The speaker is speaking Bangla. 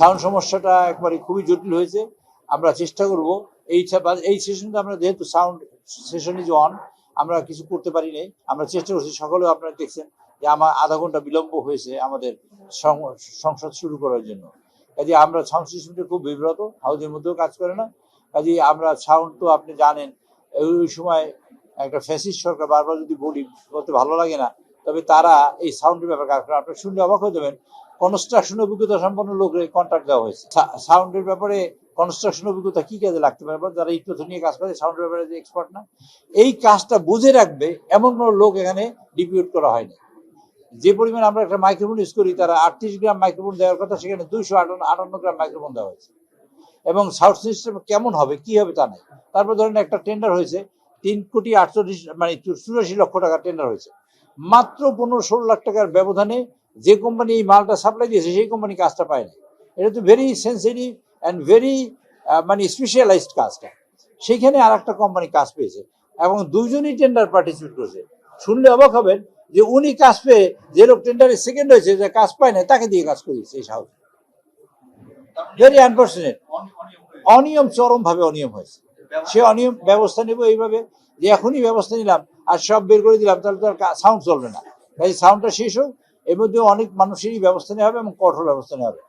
সাউন্ড সমস্যাটা একবারে খুবই জটিল হয়েছে। আমরা চেষ্টা করব এই সেশনটা আমরা যেহেতু সাউন্ড সেশন ইজ অন, আমরা কিছু করতে পারি নাই। আমরা চেষ্টা করছি, সকালেও আপনারা দেখছেন যে আমার আধা ঘন্টা বিলম্ব হয়েছে আমাদের সংসদ শুরু করার জন্য। কাজে আমরা সাউন্ড সিস্টেমটা খুব বিব্রত, হাউজের মধ্যেও কাজ করে না। কাজে আমরা সাউন্ড তো আপনি জানেন, ওই সময় একটা ফ্যাসিস্ট সরকার, বারবার যদি বলি বলতে ভালো লাগে না, তবে তারা এই সাউন্ডের ব্যাপারে কাজ করে। আপনারা শুনলে অবাক হয়ে যাবেন, কনস্ট্রাকশন অভিজ্ঞতা সম্পন্ন লোকের কন্ট্রাক্ট দেওয়া হয়েছে সাউন্ডের ব্যাপারে। কনস্ট্রাকশন অভিজ্ঞতা কি কাজে লাগতে পারে, যারা ইট পাথর নিয়ে কাজ করে সাউন্ডের ব্যাপারে যে এক্সপার্ট না, এই কাজটা বুঝে রাখবে এমন কোনো লোক এখানে ডিপিউট করা হয়নি। যে পরিমাণ আমরা একটা মাইক্রোফোন ইউজ করি, তারা 38 গ্রাম মাইক্রোফোন দেওয়ার কথা, সেখানে 258 গ্রাম মাইক্রোফোন দেওয়া হয়েছে। এবং সাউন্ড সিস্টেম কেমন হবে কি হবে তা নাই। তারপর ধরেন একটা টেন্ডার হয়েছে 3,48 মানে 84 লক্ষ টাকার টেন্ডার হয়েছে, মাত্র 15-16 লাখ টাকার ব্যবধানে যে কোম্পানি এই মালটা সাপ্লাই দিয়েছে সেই কোম্পানি কাজটা পায় না। এটা তো ভেরি সেন্সিটিভ অ্যান্ড ভেরি মানে স্পেশালাইজড কাজটা, সেইখানে আর একটা কোম্পানি কাজ পেয়েছে এবং দুইজনই টেন্ডার পার্টিসিপেট করেছে। শুনলে অবাক হবেন যে উনি কাজ পেয়ে, যে লোক টেন্ডারে সেকেন্ড হয়েছে, যে কাজ পায় না, তাকে দিয়ে কাজ করিয়েছে। এই সাহস ভেরি আনফর্চুনেট। অনিয়ম, চরমভাবে অনিয়ম হয়েছে। সে অনিয়ম ব্যবস্থা নেব এইভাবে যে এখনই ব্যবস্থা নিলাম আর সব বের করে দিলাম, তাহলে তো আর সাউন্ড চলবে না। তাই সাউন্ডটা শেষ হোক, এর মধ্যে অনেক মানুষেরই ব্যবস্থা নেওয়া হবে এবং কঠোর ব্যবস্থা নেওয়া হবে।